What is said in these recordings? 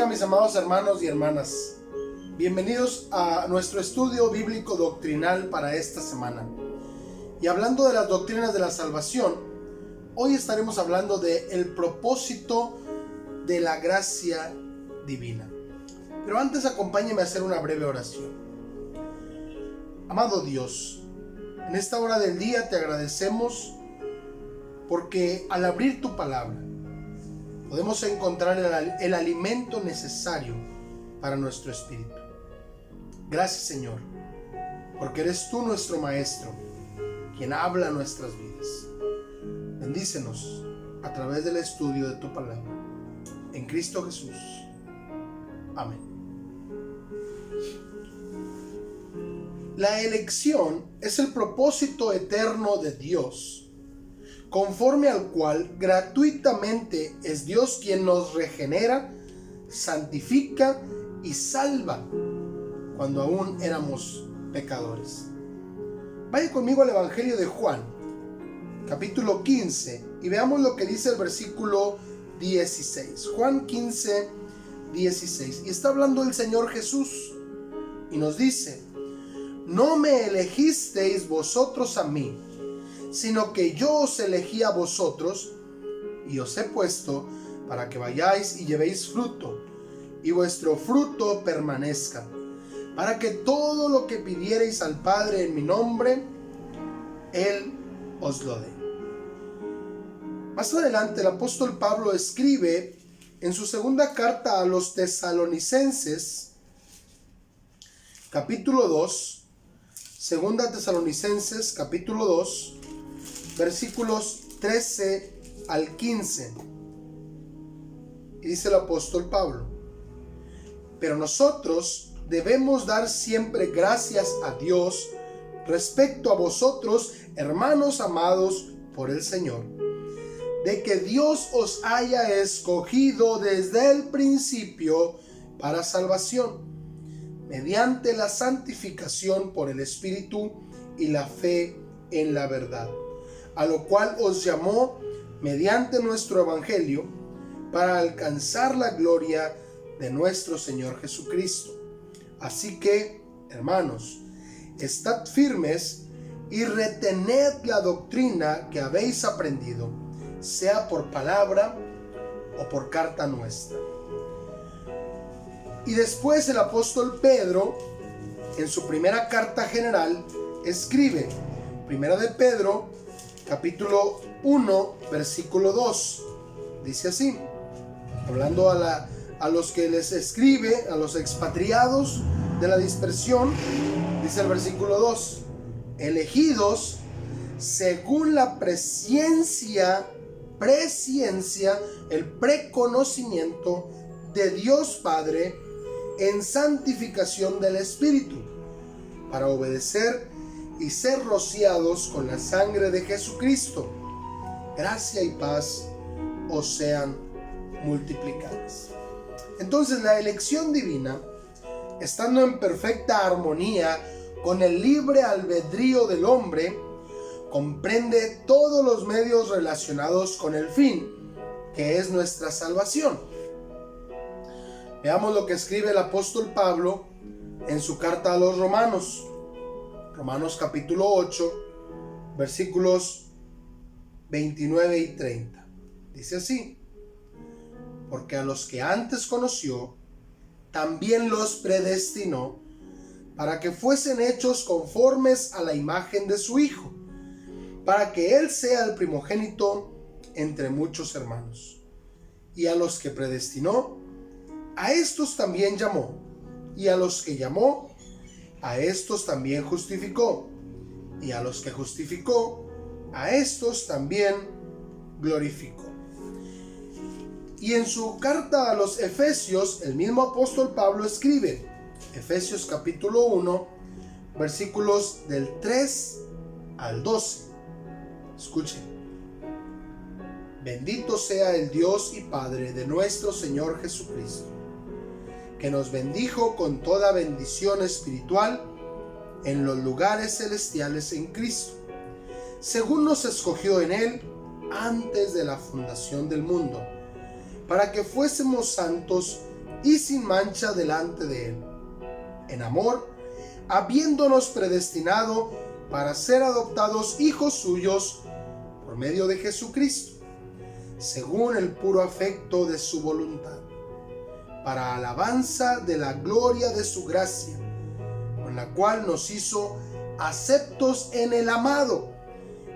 bendiga, mis amados hermanos y hermanas. Bienvenidos a nuestro estudio bíblico doctrinal para esta semana. Y hablando de las doctrinas de la salvación, hoy estaremos hablando del propósito de la gracia divina. Pero antes acompáñeme a hacer una breve oración. Amado Dios, en esta hora del día te agradecemos porque al abrir tu palabra podemos encontrar el alimento necesario para nuestro espíritu. Gracias, Señor, porque eres tú nuestro Maestro, quien habla nuestras vidas. Bendícenos a través del estudio de tu palabra. En Cristo Jesús. Amén. La elección es el propósito eterno de Dios, conforme al cual gratuitamente es Dios quien nos regenera, santifica y salva cuando aún éramos pecadores. Vaya conmigo al Evangelio de Juan, capítulo 15, y veamos lo que dice el versículo 16. Juan 15, 16. Y está hablando el Señor Jesús y nos dice: no me elegisteis vosotros a mí, sino que yo os elegí a vosotros y os he puesto para que vayáis y llevéis fruto, y vuestro fruto permanezca, para que todo lo que pidiereis al Padre en mi nombre, Él os lo dé. Más adelante el apóstol Pablo escribe en su segunda carta a los Tesalonicenses, capítulo 2, segunda Tesalonicenses, capítulo 2, versículos 13 al 15. Y dice el apóstol Pablo: pero nosotros debemos dar siempre gracias a Dios respecto a vosotros, hermanos amados por el Señor, de que Dios os haya escogido desde el principio para salvación, mediante la santificación por el Espíritu y la fe en la verdad, a lo cual os llamó mediante nuestro Evangelio, para alcanzar la gloria de nuestro Señor Jesucristo. Así que, hermanos, estad firmes y retened la doctrina que habéis aprendido, sea por palabra o por carta nuestra. Y después el apóstol Pedro, en su primera carta general, escribe, primera de Pedro, capítulo 1, versículo 2. Dice así, hablando a los que les escribe, a los expatriados de la dispersión, dice el versículo 2: elegidos según la presciencia, el preconocimiento de Dios Padre, en santificación del Espíritu, para obedecer y ser rociados con la sangre de Jesucristo. Gracia y paz os sean multiplicadas. Entonces, la elección divina, estando en perfecta armonía con el libre albedrío del hombre, comprende todos los medios relacionados con el fin, que es nuestra salvación. Veamos lo que escribe el apóstol Pablo en su carta a los Romanos. Romanos capítulo 8, versículos 29 y 30. Dice así: porque a los que antes conoció, también los predestinó, para que fuesen hechos conformes a la imagen de su Hijo, para que Él sea el primogénito entre muchos hermanos. Y a los que predestinó, a estos también llamó, y a los que llamó, a estos también justificó, y a los que justificó, a estos también glorificó. Y en su carta a los Efesios, el mismo apóstol Pablo escribe, Efesios capítulo 1, versículos del 3 al 12. Escuchen: bendito sea el Dios y Padre de nuestro Señor Jesucristo, que nos bendijo con toda bendición espiritual en los lugares celestiales en Cristo, según nos escogió en Él antes de la fundación del mundo, para que fuésemos santos y sin mancha delante de Él, en amor, habiéndonos predestinado para ser adoptados hijos suyos por medio de Jesucristo, según el puro afecto de su voluntad, para alabanza de la gloria de su gracia, con la cual nos hizo aceptos en el amado,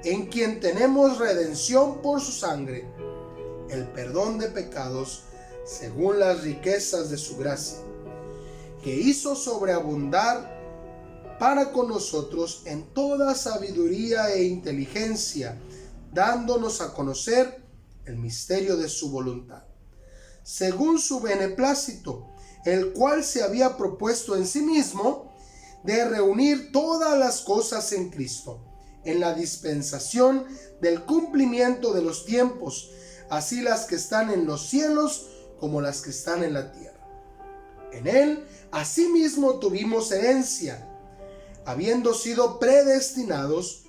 en quien tenemos redención por su sangre, el perdón de pecados, según las riquezas de su gracia, que hizo sobreabundar para con nosotros en toda sabiduría e inteligencia, dándonos a conocer el misterio de su voluntad, según su beneplácito, el cual se había propuesto en sí mismo de reunir todas las cosas en Cristo, en la dispensación del cumplimiento de los tiempos, así las que están en los cielos como las que están en la tierra. En él asimismo tuvimos herencia, habiendo sido predestinados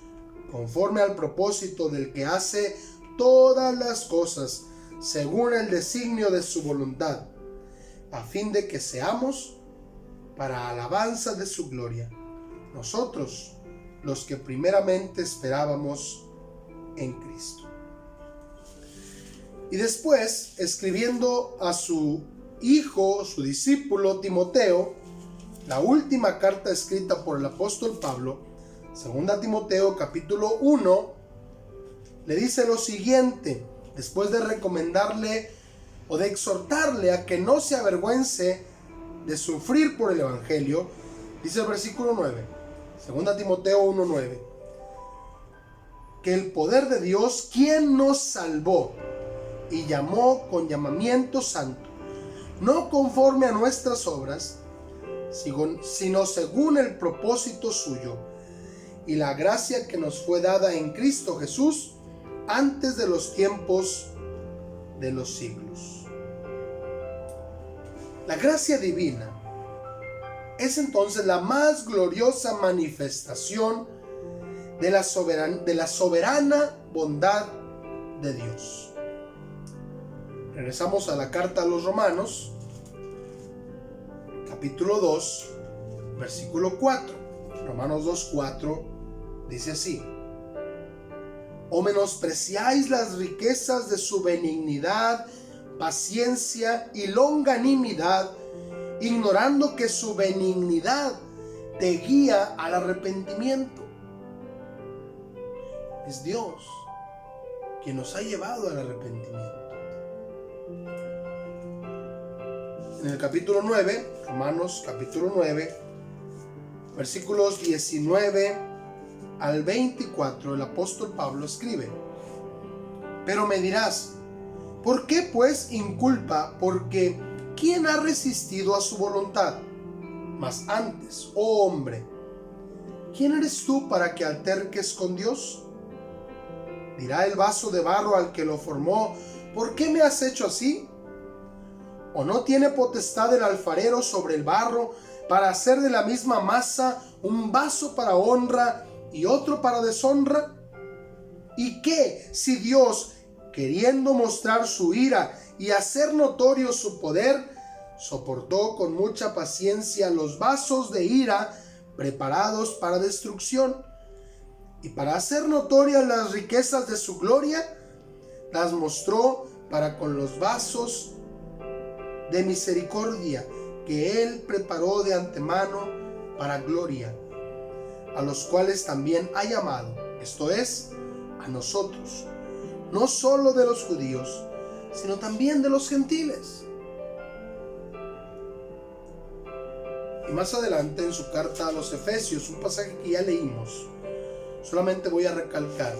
conforme al propósito del que hace todas las cosas según el designio de su voluntad, a fin de que seamos para alabanza de su gloria, nosotros los que primeramente esperábamos en Cristo. Y después, escribiendo a su hijo, su discípulo Timoteo, la última carta escrita por el apóstol Pablo, 2 Timoteo capítulo 1, le dice lo siguiente, después de recomendarle o de exhortarle a que no se avergüence de sufrir por el evangelio, dice el versículo 9, 2 Timoteo 1:9, que el poder de Dios, quien nos salvó y llamó con llamamiento santo, no conforme a nuestras obras, sino según el propósito suyo y la gracia que nos fue dada en Cristo Jesús antes de los tiempos de los siglos. La gracia divina es entonces la más gloriosa manifestación de la soberana bondad de Dios. Regresamos a la carta a los Romanos, capítulo 2, versículo 4. Romanos 2:4 dice así: ¿O menospreciáis las riquezas de su benignidad, paciencia y longanimidad, ignorando que su benignidad te guía al arrepentimiento? Es Dios quien nos ha llevado al arrepentimiento. En el capítulo 9, Romanos capítulo 9, versículos 19 al 24, el apóstol Pablo escribe: Pero me dirás, ¿por qué pues inculpa? Porque ¿quién ha resistido a su voluntad? Mas antes, oh hombre, ¿quién eres tú para que alterques con Dios? Dirá el vaso de barro al que lo formó: ¿por qué me has hecho así? ¿O no tiene potestad el alfarero sobre el barro para hacer de la misma masa un vaso para honra y otro para deshonra? ¿Y qué si Dios, queriendo mostrar su ira y hacer notorio su poder, soportó con mucha paciencia los vasos de ira preparados para destrucción, y para hacer notorias las riquezas de su gloria, las mostró para con los vasos de misericordia que Él preparó de antemano para gloria, a los cuales también ha llamado, esto es, a nosotros, no solo de los judíos, sino también de los gentiles. Y más adelante en su carta a los Efesios, un pasaje que ya leímos, solamente voy a recalcar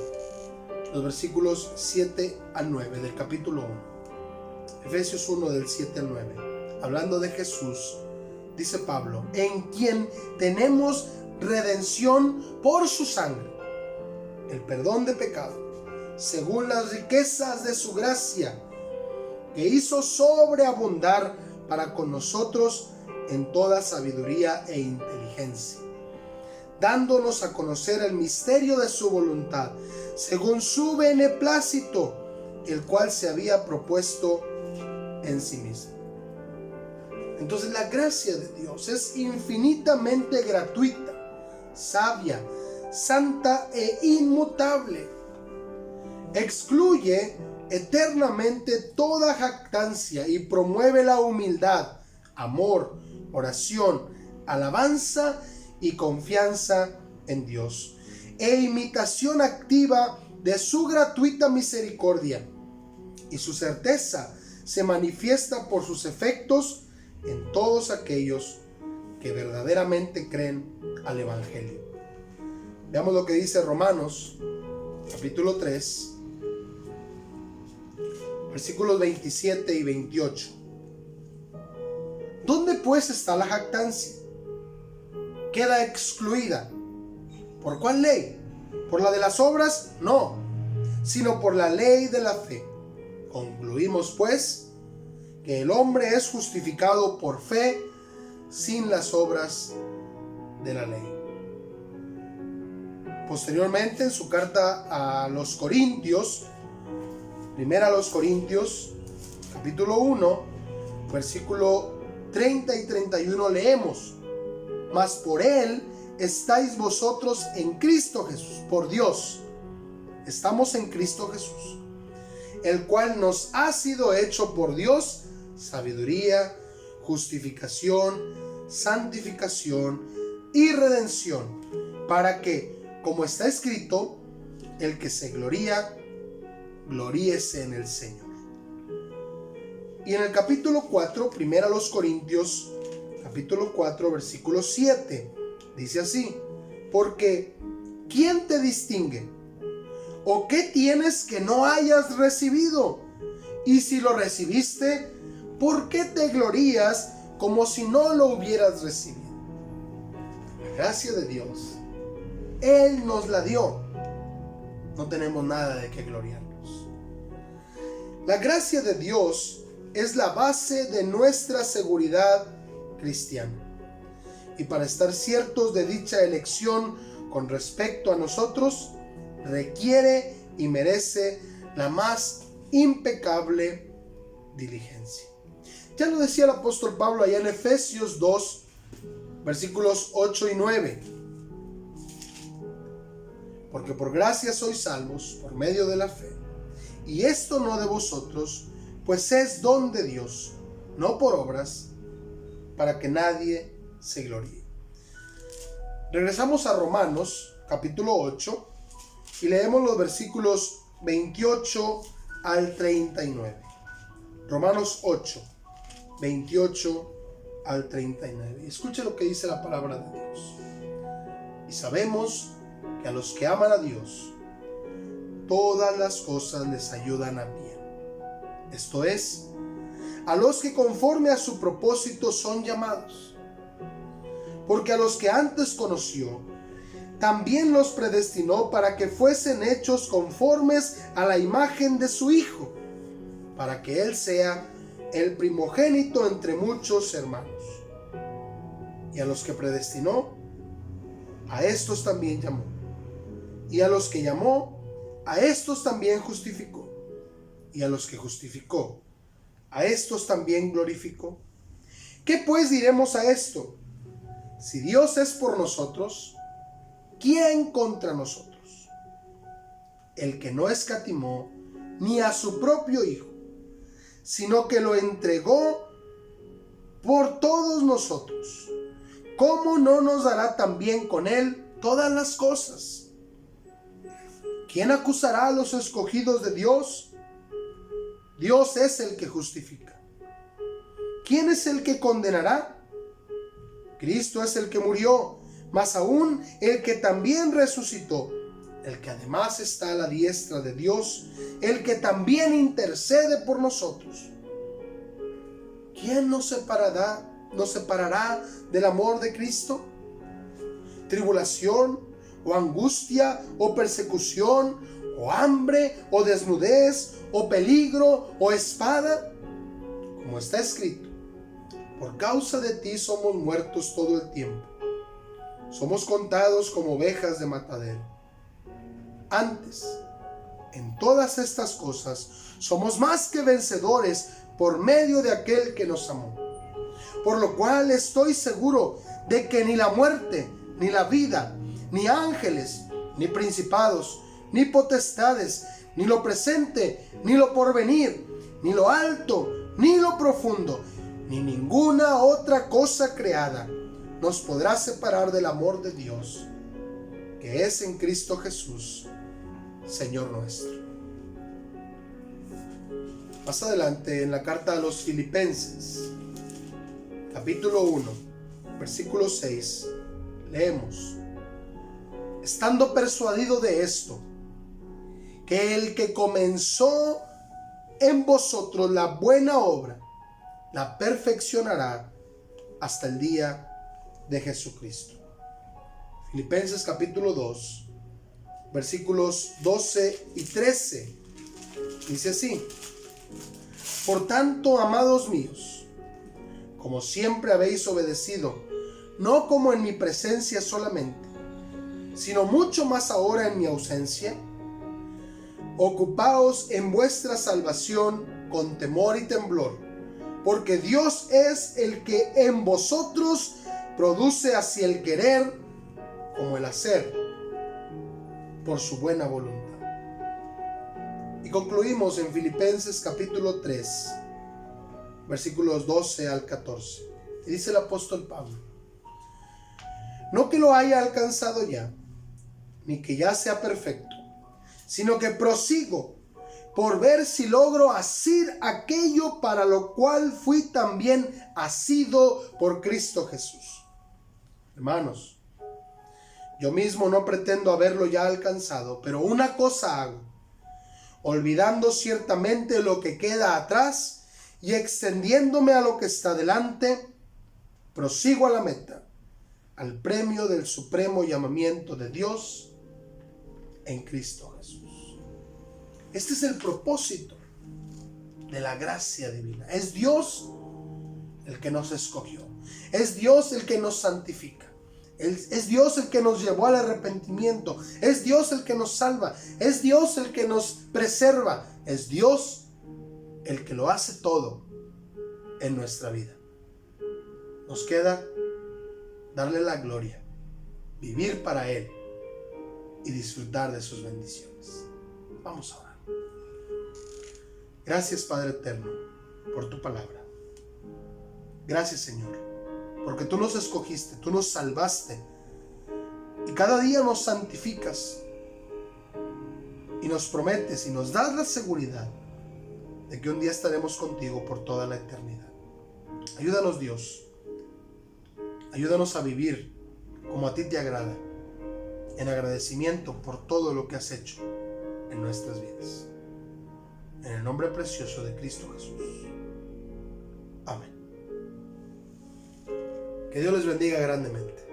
los versículos 7 al 9 del capítulo 1. Efesios 1 del 7 al 9. Hablando de Jesús, dice Pablo: en quien tenemos redención por su sangre, el perdón de pecado, según las riquezas de su gracia, que hizo sobreabundar para con nosotros en toda sabiduría e inteligencia, dándonos a conocer el misterio de su voluntad, según su beneplácito, el cual se había propuesto en sí mismo. Entonces la gracia de Dios es infinitamente gratuita, sabia, santa e inmutable. Excluye eternamente toda jactancia y promueve la humildad, amor, oración, alabanza y confianza en Dios, e imitación activa de su gratuita misericordia. Y su certeza se manifiesta por sus efectos en todos aquellos que verdaderamente creen al Evangelio. Veamos lo que dice Romanos, capítulo 3, versículos 27 y 28. ¿Dónde pues está la jactancia? Queda excluida. ¿Por cuál ley? ¿Por la de las obras? No, sino por la ley de la fe. Concluimos pues que el hombre es justificado por fe sin las obras de la ley. Posteriormente, en su carta a los Corintios, primera a los Corintios, capítulo 1, versículo 30 y 31, leemos: mas por él estáis vosotros en Cristo Jesús, por Dios. Estamos en Cristo Jesús, el cual nos ha sido hecho por Dios sabiduría, justificación, santificación y redención, para que, como está escrito, el que se gloría, gloríese en el Señor. Y en el capítulo 4, primera a los Corintios, capítulo 4, versículo 7, dice así: porque ¿quién te distingue? ¿O qué tienes que no hayas recibido? Y si lo recibiste, ¿por qué te glorías como si no lo hubieras recibido? La gracia de Dios, Él nos la dio. No tenemos nada de qué gloriarnos. La gracia de Dios es la base de nuestra seguridad cristiana. Y para estar ciertos de dicha elección con respecto a nosotros, requiere y merece la más impecable diligencia. Ya lo decía el apóstol Pablo allá en Efesios 2, versículos 8 y 9. Porque por gracia sois salvos por medio de la fe, y esto no de vosotros, pues es don de Dios, no por obras, para que nadie se gloríe. Regresamos a Romanos capítulo 8 y leemos los versículos 28 al 39. Romanos 8, 28 al 39. Escuche lo que dice la palabra de Dios. Y sabemos que a los que aman a Dios, todas las cosas les ayudan a bien. Esto es, a los que conforme a su propósito son llamados. Porque a los que antes conoció, también los predestinó para que fuesen hechos conformes a la imagen de su Hijo, para que Él sea el primogénito entre muchos hermanos. Y a los que predestinó, a estos también llamó. Y a los que llamó, a estos también justificó. Y a los que justificó, a estos también glorificó. ¿Qué pues diremos a esto? Si Dios es por nosotros, ¿quién contra nosotros? El que no escatimó ni a su propio Hijo, sino que lo entregó por todos nosotros, ¿cómo no nos dará también con él todas las cosas? ¿Quién acusará a los escogidos de Dios? Dios es el que justifica. ¿Quién es el que condenará? Cristo es el que murió, más aún el que también resucitó, el que además está a la diestra de Dios, el que también intercede por nosotros. ¿Quién nos separará del amor de Cristo? ¿Tribulación, o angustia, o persecución, o hambre, o desnudez, o peligro, o espada? Como está escrito: por causa de ti somos muertos todo el tiempo. Somos contados como ovejas de matadero. Antes, en todas estas cosas, somos más que vencedores por medio de aquel que nos amó. por lo cual estoy seguro de que ni la muerte, ni la vida, ni ángeles, ni principados, ni potestades, ni lo presente, ni lo porvenir, ni lo alto, ni lo profundo, ni ninguna otra cosa creada nos podrá separar del amor de Dios, que es en Cristo Jesús, Señor nuestro. Más adelante, en la carta a los Filipenses, capítulo 1, versículo 6, leemos: estando persuadido de esto, que el que comenzó en vosotros la buena obra, la perfeccionará hasta el día de Jesucristo. Filipenses capítulo 2, versículos 12 y 13, dice así: por tanto, amados míos, como siempre habéis obedecido, no como en mi presencia solamente, sino mucho más ahora en mi ausencia, ocupaos en vuestra salvación con temor y temblor, porque Dios es el que en vosotros produce así el querer como el hacer por su buena voluntad. Y concluimos en Filipenses capítulo 3, versículos 12 al 14. Y dice el apóstol Pablo: no que lo haya alcanzado ya, ni que ya sea perfecto, sino que prosigo por ver si logro asir aquello para lo cual fui también asido por Cristo Jesús. Hermanos, yo mismo no pretendo haberlo ya alcanzado, pero una cosa hago, olvidando ciertamente lo que queda atrás y extendiéndome a lo que está delante, prosigo a la meta, al premio del supremo llamamiento de Dios en Cristo Jesús. Este es el propósito de la gracia divina. Es Dios el que nos escogió. Es Dios el que nos santifica. Es Dios el que nos llevó al arrepentimiento. Es Dios el que nos salva. Es Dios el que nos preserva. Es Dios el que lo hace todo en nuestra vida. Nos queda darle la gloria, vivir para Él y disfrutar de sus bendiciones. Vamos a orar. Gracias, Padre eterno, por tu palabra. Gracias, Señor, porque tú nos escogiste, tú nos salvaste y cada día nos santificas y nos prometes y nos das la seguridad de que un día estaremos contigo por toda la eternidad. Ayúdanos, Dios. Ayúdanos a vivir como a ti te agrada, en agradecimiento por todo lo que has hecho en nuestras vidas. En el nombre precioso de Cristo Jesús. Amén. Que Dios les bendiga grandemente.